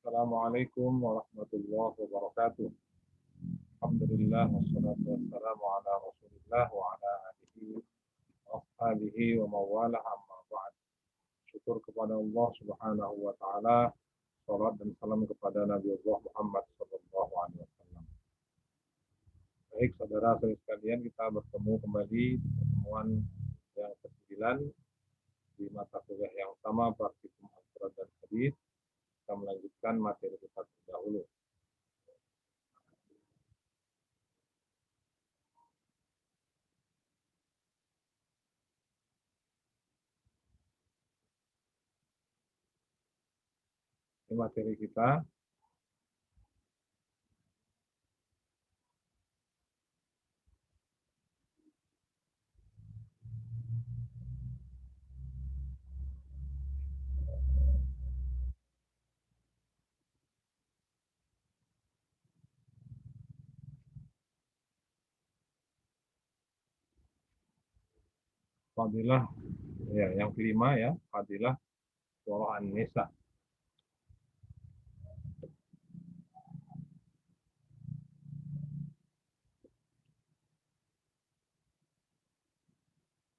Assalamualaikum warahmatullahi wabarakatuh. Alhamdulillah wassalatu wassalamu ala Rasulillah wa ala alihi wa ashabihi wa mawalah amma ba'd. Syukur kepada Allah Subhanahu wa taala, salat dan salam kepada Nabi Allah Muhammad sallallahu alaihi wasallam. Baik saudara-saudari sekalian, kita bertemu kembali di pertemuan yang ke-9 di mata kuliah yang sama Praktikum Al-Quran dan Hadis. Kita melanjutkan materi kita terdahulu. Ini materi kita Fadilah ya, yang kelima ya, Fadilah Surah An-Nisa.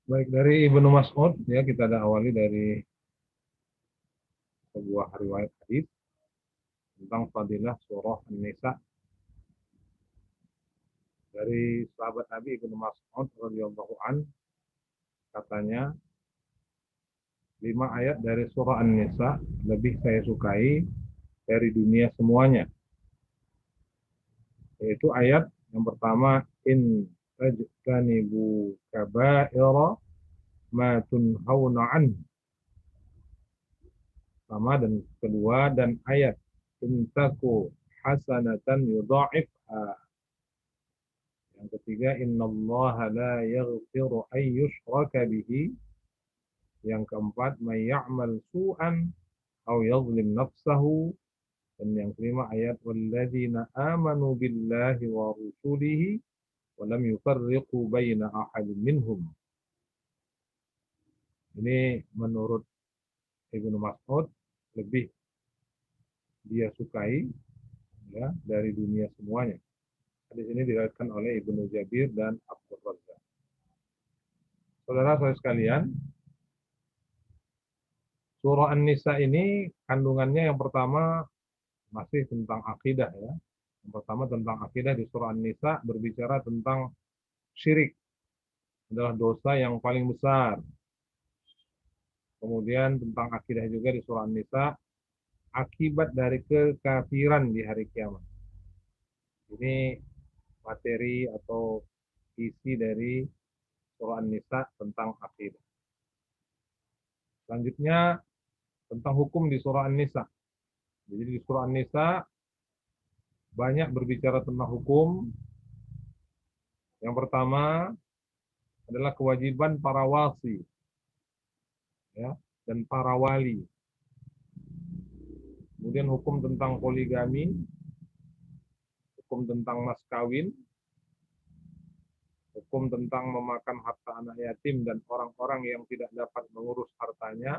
Baik, dari Ibnu Mas'ud ya, kita ada awali dari sebuah riwayat hadis tentang Fadilah Surah An-Nisa dari sahabat Nabi Ibnu Mas'ud radhiyallahu an, katanya 5 ayat dari surah An-Nisa lebih saya sukai dari dunia semuanya. Yaitu ayat yang pertama, in tajtanibu kaba'ira ma tunhauna an. Sama, dan kedua, dan ayat intaku hasanatan yudha'ifha. Yang ketiga, innallaha la yaghfiru an yushraka bihi. Yang keempat, may ya'mal su'an aw yadhlim nafsahu. Dan yang kelima ayat walladzina amanu billahi wa rusulihi wa lam yufarriqu baina ahadin minhum. Ini menurut Ibnu Mas'ud lebih dia sukai ya dari dunia semuanya. Hadis ini diriwayatkan oleh Ibnu Jabir dan Abdul Razzaq. Saudara-saudara sekalian, surah An-Nisa ini kandungannya yang pertama masih tentang akidah ya. Yang pertama tentang akidah. Di surah An-Nisa berbicara tentang syirik, adalah dosa yang paling besar. Kemudian tentang akidah juga di surah An-Nisa, akibat dari kekafiran di hari kiamat. Ini materi atau isi dari surah An-Nisa tentang akidah. Selanjutnya tentang hukum di surah An-Nisa. Jadi di surah An-Nisa banyak berbicara tentang hukum. Yang pertama adalah kewajiban para wasi ya, dan para wali. Kemudian hukum tentang poligami, hukum tentang mas kawin, hukum tentang memakan harta anak yatim dan orang-orang yang tidak dapat mengurus hartanya,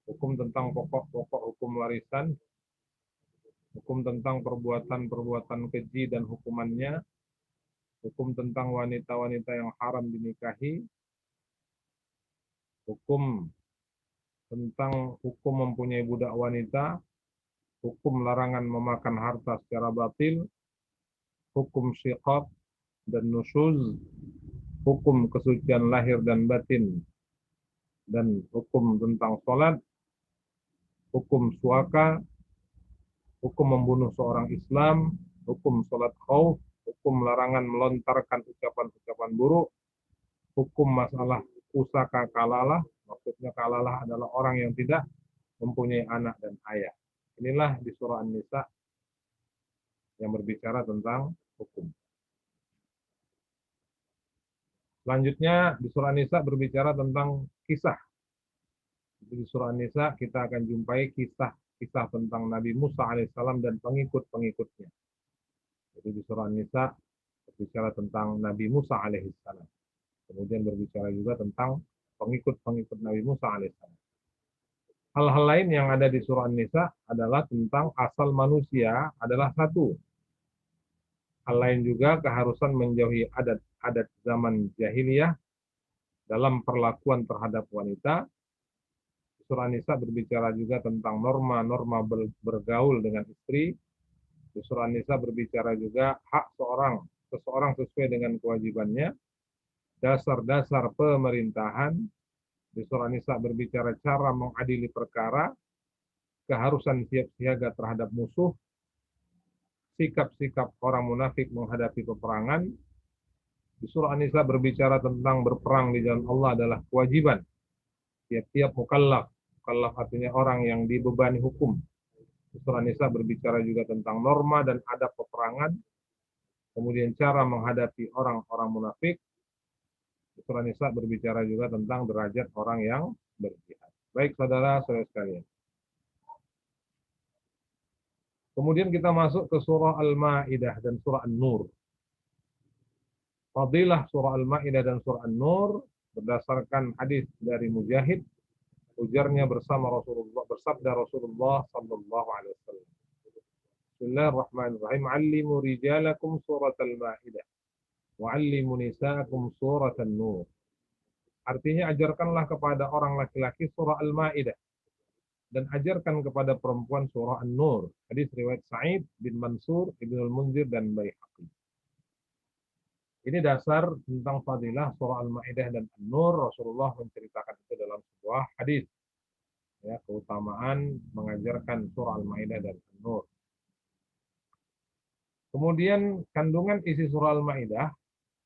hukum tentang pokok-pokok hukum warisan, hukum tentang perbuatan-perbuatan keji dan hukumannya, hukum tentang wanita-wanita yang haram dinikahi, hukum tentang hukum mempunyai budak wanita, hukum larangan memakan harta secara batil, hukum syiqaq dan nusyuz, hukum kesucian lahir dan batin, dan hukum tentang sholat, hukum suaka, hukum membunuh seorang Islam, hukum sholat khauf, hukum larangan melontarkan ucapan-ucapan buruk, hukum masalah pusaka kalalah. Maksudnya kalalah adalah orang yang tidak mempunyai anak dan ayah. Inilah di surah An-Nisa yang berbicara tentang hukum. Selanjutnya di surah An-Nisa berbicara tentang kisah. Di surah An-Nisa kita akan jumpai kisah tentang Nabi Musa alaihissalam dan pengikut-pengikutnya. Jadi di surah An-Nisa berbicara tentang Nabi Musa alaihissalam. Kemudian berbicara juga tentang pengikut-pengikut Nabi Musa alaihissalam. Hal-hal lain yang ada di surah An-Nisa adalah tentang asal manusia adalah satu. Hal lain juga keharusan menjauhi adat-adat zaman jahiliyah dalam perlakuan terhadap wanita. Surah An-Nisa berbicara juga tentang norma-norma bergaul dengan istri. Surah An-Nisa berbicara juga hak seseorang sesuai dengan kewajibannya, dasar-dasar pemerintahan. Di surah An-Nisa berbicara cara mengadili perkara, keharusan siap siaga terhadap musuh, sikap-sikap orang munafik menghadapi peperangan. Di surah An-Nisa berbicara tentang berperang di jalan Allah adalah kewajiban tiap-tiap mukallaf. Mukallaf artinya orang yang dibebani hukum. Di surah An-Nisa berbicara juga tentang norma dan adab peperangan, kemudian cara menghadapi orang-orang munafik. Di surah An-Nisa berbicara juga tentang derajat orang yang berjihad. Baik saudara-saudara sekalian. Kemudian kita masuk ke surah Al-Maidah dan surah An-Nur. Fadilah surah Al-Maidah dan surah An-Nur berdasarkan hadis dari Mujahid, ujarnya bersabda Rasulullah sallallahu alaihi wasallam. Bismillahirrahmanirrahim. 'Allimu rijalakum surat Al-Maidah wa 'allimu nisaakum surat An-Nur. Artinya ajarkanlah kepada orang laki-laki surah Al-Maidah dan ajarkan kepada perempuan surah An-Nur. Hadis riwayat Sa'id bin Mansur, Ibnu Al-Munzir dan Baihaqi. Ini dasar tentang fadilah surah Al-Maidah dan An-Nur. Rasulullah menceritakan itu dalam sebuah hadis. Ya, keutamaan mengajarkan surah Al-Maidah dan An-Nur. Kemudian kandungan isi surah Al-Maidah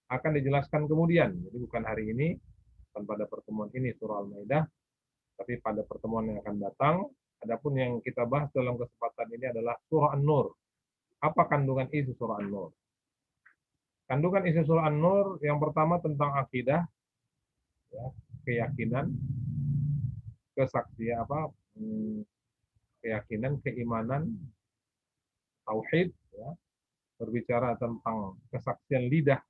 akan dijelaskan kemudian. Jadi bukan hari ini, bukan pada pertemuan ini surah Al-Maidah, tapi pada pertemuan yang akan datang. Adapun yang kita bahas dalam kesempatan ini adalah surah An-Nur. Apa kandungan isi surah An-Nur? Kandungan isi surah An-Nur yang pertama tentang akidah, ya, keyakinan, kesaksian keyakinan, keimanan, tauhid, ya, berbicara tentang kesaksian lidah.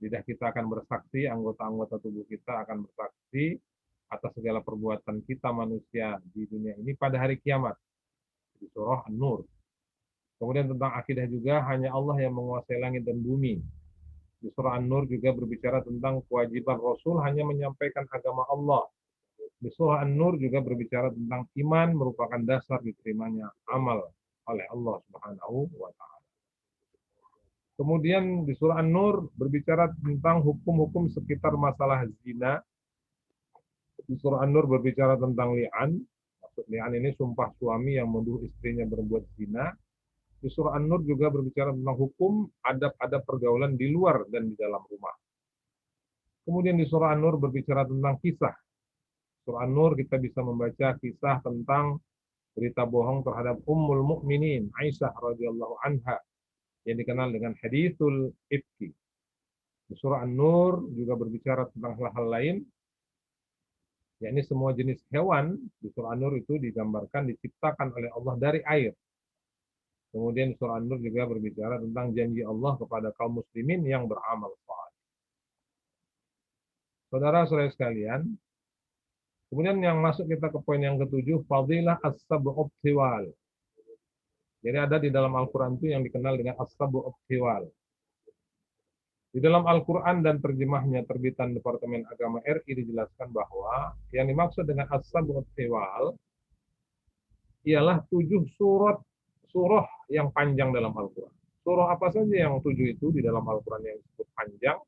Lidah kita akan bersaksi, anggota-anggota tubuh kita akan bersaksi atas segala perbuatan kita manusia di dunia ini pada hari kiamat. Di surah An-Nur. Kemudian tentang akidah juga, hanya Allah yang menguasai langit dan bumi. Di surah An-Nur juga berbicara tentang kewajiban Rasul hanya menyampaikan agama Allah. Di surah An-Nur juga berbicara tentang iman merupakan dasar diterimanya amal oleh Allah Subhanahu wa taala. Kemudian di surah An-Nur berbicara tentang hukum-hukum sekitar masalah zina. Di surah An-Nur berbicara tentang li'an. Maksud li'an ini sumpah suami yang menuduh istrinya berbuat zina. Di surah An-Nur juga berbicara tentang hukum adab-adab pergaulan di luar dan di dalam rumah. Kemudian di surah An-Nur berbicara tentang kisah. Surah An-Nur kita bisa membaca kisah tentang berita bohong terhadap Ummul Mukminin Aisyah radhiyallahu anha yang dikenal dengan haditsul ifki. Di surah An-Nur juga berbicara tentang hal-hal lain, yakni semua jenis hewan di surah An-Nur itu digambarkan diciptakan oleh Allah dari air. Kemudian surah An-Nur juga berbicara tentang janji Allah kepada kaum muslimin yang beramal saleh. Saudara-saudara sekalian, kemudian yang masuk kita ke poin yang ketujuh, fadilah as-sab'ut tiwal. Jadi ada di dalam Al-Quran itu yang dikenal dengan as-sab'ut tiwal. Di dalam Al-Quran dan terjemahnya terbitan Departemen Agama RI dijelaskan bahwa yang dimaksud dengan as-sab'ut tiwal ialah 7 surah yang panjang dalam Al-Quran. Surah apa saja yang 7 itu di dalam Al-Quran yang disebut panjang?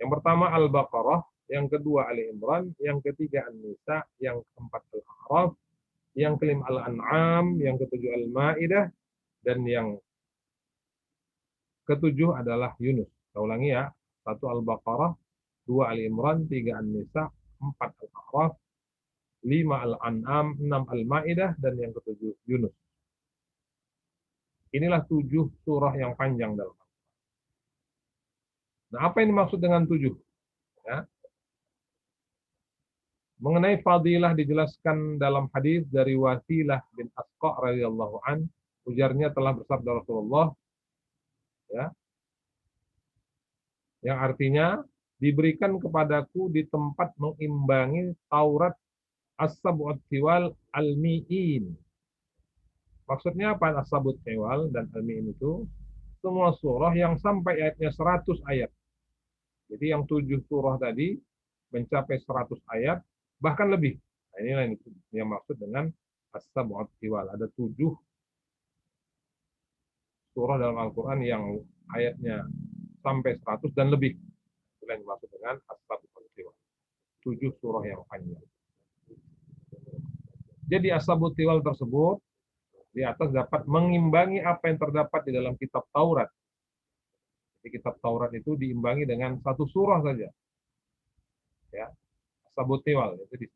Yang pertama Al-Baqarah, yang kedua Ali Imran, yang ketiga An-Nisa, yang keempat Al-A'raf, yang kelima Al-An'am, yang ketujuh Al-Maidah, dan yang ketujuh adalah Yunus. Saya ulangi ya, 1 Al-Baqarah, 2 Ali Imran, 3 An-Nisa, 4 Al-A'raf, 5 Al-An'am, 6 Al-Maidah, dan yang ketujuh Yunus. Inilah 7 surah yang panjang dalam Al-Quran. Nah, apa yang dimaksud dengan 7? Ya. Mengenai fadilah dijelaskan dalam hadis dari Wasilah bin Asqa radhiyallahu an, ujarnya telah bersabda Rasulullah, ya, yang artinya diberikan kepadaku di tempat mengimbangi Taurat as-sab'ut tiwal al-mi'in. Maksudnya apa as-sab'ut tiwal dan al-mi'in itu? Semua surah yang sampai ayatnya 100 ayat. Jadi yang 7 surah tadi mencapai 100 ayat, bahkan lebih. Nah, inilah yang maksud dengan as-sab'ut tiwal. Ada 7 surah dalam Al-Quran yang ayatnya sampai 100 dan lebih. Itulah yang dimaksud dengan as-sab'ut tiwal. 7 surah yang panjang. Jadi as-sab'ut tiwal tersebut di atas dapat mengimbangi apa yang terdapat di dalam kitab Taurat. Jadi kitab Taurat itu diimbangi dengan satu surah saja. Ya, as-sab'ut tiwal itu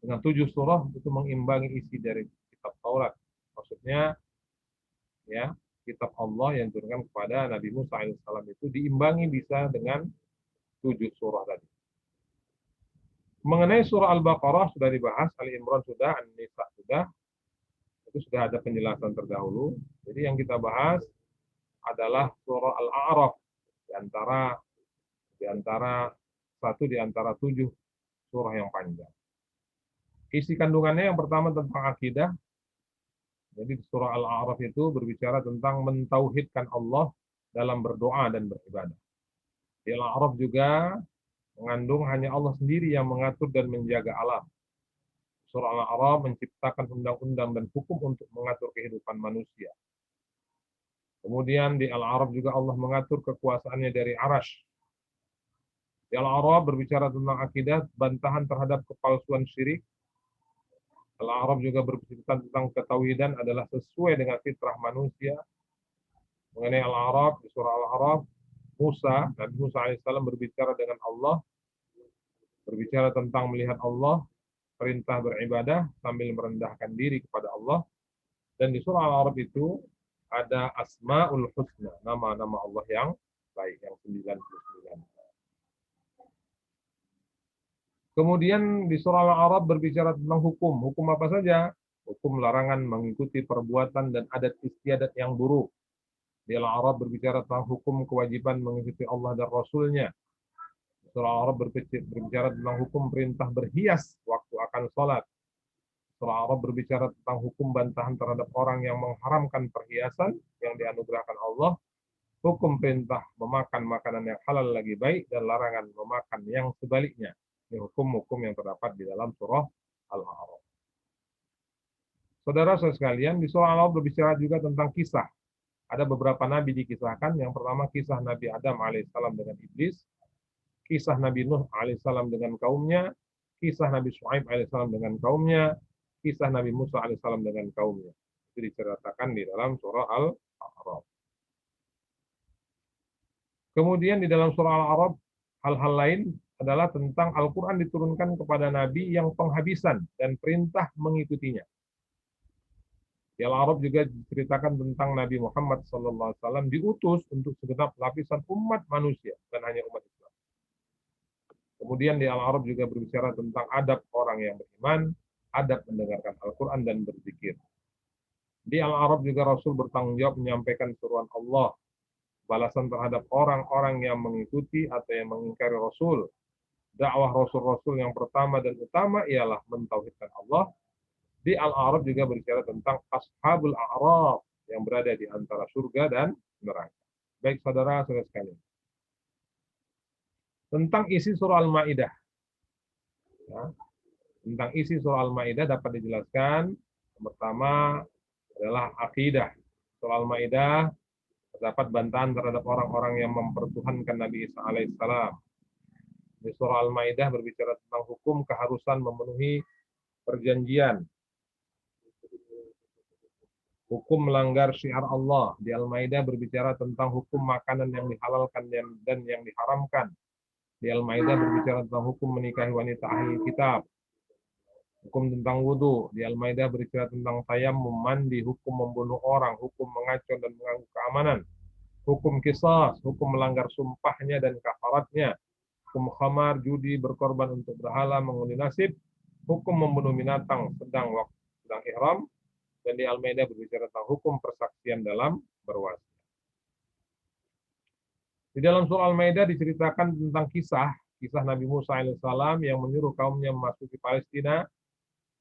dengan 7 surah itu mengimbangi isi dari kitab Taurat. Maksudnya ya, kitab Allah yang diturunkan kepada Nabi Musa alaihissalam itu diimbangi bisa dengan 7 surah tadi. Mengenai surah Al-Baqarah sudah dibahas, Ali Imran sudah, An-Nisa sudah, itu sudah ada penjelasan terdahulu. Jadi yang kita bahas adalah surah Al-A'raf di antara satu di antara 7 surah yang panjang. Isi kandungannya yang pertama tentang akidah. Jadi surah Al-A'raf itu berbicara tentang mentauhidkan Allah dalam berdoa dan beribadah. Di Al-A'raf juga mengandung hanya Allah sendiri yang mengatur dan menjaga alam. Surah Al-A'raf menciptakan undang-undang dan hukum untuk mengatur kehidupan manusia. Kemudian di Al-A'raf juga Allah mengatur kekuasaannya dari Arash. Di Al-A'raf berbicara tentang akidah, bantahan terhadap kepalsuan syirik. Al-A'raf juga berbicara tentang ketauhidan adalah sesuai dengan fitrah manusia. Mengenai Al-A'raf, di surah Al-A'raf, Nabi Musa alaihissalam berbicara dengan Allah, berbicara tentang melihat Allah, perintah beribadah sambil merendahkan diri kepada Allah. Dan di surah Al-A'raf itu ada Asma'ul Husna, nama-nama Allah yang baik, yang 99. Kemudian di surah Al-A'raf berbicara tentang hukum. Hukum apa saja? Hukum larangan mengikuti perbuatan dan adat istiadat yang buruk. Di Al-A'raf berbicara tentang hukum kewajiban mengikuti Allah dan Rasul-Nya. Surah Al-A'raf berbicara tentang hukum perintah berhias waktu akan sholat. Surah Al-A'raf berbicara tentang hukum bantahan terhadap orang yang mengharamkan perhiasan yang dianugerahkan Allah. Hukum perintah memakan makanan yang halal lagi baik dan larangan memakan yang sebaliknya. Ini hukum-hukum yang terdapat di dalam surah Al-A'raf. Saudara-saudara sekalian, di surah Al-A'raf berbicara juga tentang kisah. Ada beberapa nabi dikisahkan. Yang pertama kisah Nabi Adam alaihissalam dengan iblis, kisah Nabi Nuh alaihissalam dengan kaumnya, kisah Nabi Shu'aib alaihissalam dengan kaumnya, kisah Nabi Musa alaihissalam dengan kaumnya. Itu diceritakan di dalam surah Al-A'raf. Kemudian di dalam surah Al-A'raf, hal-hal lain adalah tentang Al-Quran diturunkan kepada Nabi yang penghabisan dan perintah mengikutinya. Di Al-A'raf juga diceritakan tentang Nabi Muhammad SAW diutus untuk segenap lapisan umat manusia, dan hanya umat Islam. Kemudian di Al-A'raf juga berbicara tentang adab orang yang beriman, adab mendengarkan Al-Quran dan berzikir. Di Al-A'raf juga Rasul bertanggung jawab menyampaikan seruan Allah, balasan terhadap orang-orang yang mengikuti atau yang mengingkari Rasul. Dakwah Rasul-Rasul yang pertama dan utama ialah mentauhidkan Allah. Di Al-A'raf juga berbicara tentang Ashabul A'raf yang berada di antara surga dan neraka. Baik saudara-saudara sekalian. Tentang isi surah Al-Maidah. Ya, tentang isi surah Al-Maidah dapat dijelaskan. Yang pertama adalah akidah. Surah Al-Maidah terdapat bantahan terhadap orang-orang yang mempertuhankan Nabi Isa alaihissalam. Di surah Al-Maidah berbicara tentang hukum keharusan memenuhi perjanjian. Hukum melanggar syiar Allah. Di Al-Maidah berbicara tentang hukum makanan yang dihalalkan dan yang diharamkan. Di Al-Maidah berbicara tentang hukum menikahi wanita ahli kitab. Hukum tentang wudhu. Di Al-Maidah berbicara tentang tayamum, mandi, hukum membunuh orang, hukum mengacau dan mengganggu keamanan. Hukum kisas, hukum melanggar sumpahnya dan kafaratnya. Hukum khamar, judi, berkorban untuk berhala, mengundi nasib. Hukum membunuh binatang sedang ihram. Dan di Al-Maidah berbicara tentang hukum persaksian dalam berwasiat. Di dalam surah Al-Maidah diceritakan tentang kisah kisah Nabi Musa alaihissalam yang menyuruh kaumnya memasuki Palestina,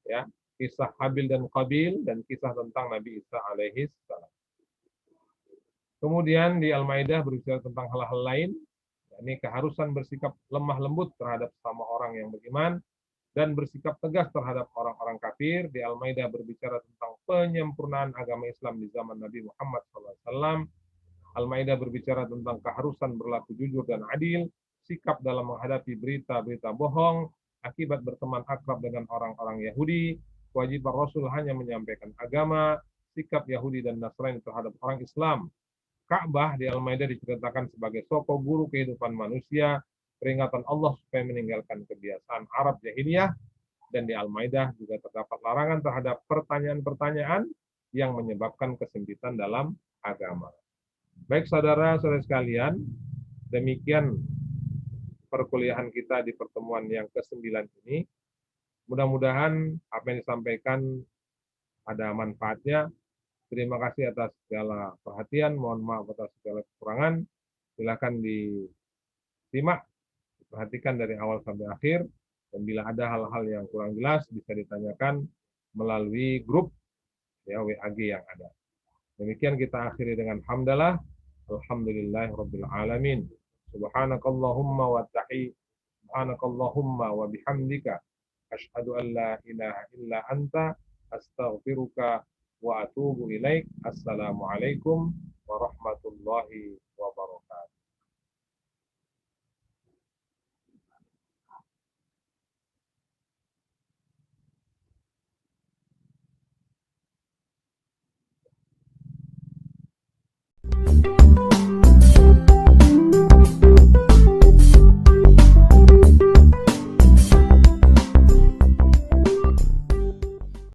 ya, kisah Habil dan Qabil, dan kisah tentang Nabi Isa alaihissalam. Kemudian di Al-Maidah berbicara tentang hal-hal lain, yakni keharusan bersikap lemah lembut terhadap sama orang yang beriman dan bersikap tegas terhadap orang-orang kafir. Di Al-Maidah berbicara tentang penyempurnaan agama Islam di zaman Nabi Muhammad SAW. Al-Maidah berbicara tentang keharusan berlaku jujur dan adil, sikap dalam menghadapi berita-berita bohong, akibat berteman akrab dengan orang-orang Yahudi, kewajiban Rasul hanya menyampaikan agama, sikap Yahudi dan Nasrani terhadap orang Islam. Ka'bah di Al-Maidah diceritakan sebagai soko guru kehidupan manusia, peringatan Allah supaya meninggalkan kebiasaan Arab jahiliyah, dan di Al-Maidah juga terdapat larangan terhadap pertanyaan-pertanyaan yang menyebabkan kesempitan dalam agama. Baik saudara-saudara sekalian, demikian perkuliahan kita di pertemuan yang ke-9 ini. Mudah-mudahan apa yang disampaikan ada manfaatnya. Terima kasih atas segala perhatian, mohon maaf atas segala kekurangan. Silakan disimak, diperhatikan dari awal sampai akhir, dan bila ada hal-hal yang kurang jelas bisa ditanyakan melalui grup ya WAG yang ada. Demikian kita akhiri dengan hamdalah, alhamdulillahirabbil alamin. Subhanakallahumma wa bihamdika asyhadu an la ilaha illa anta astaghfiruka wa atubu ilaik. Assalamualaikum warahmatullahi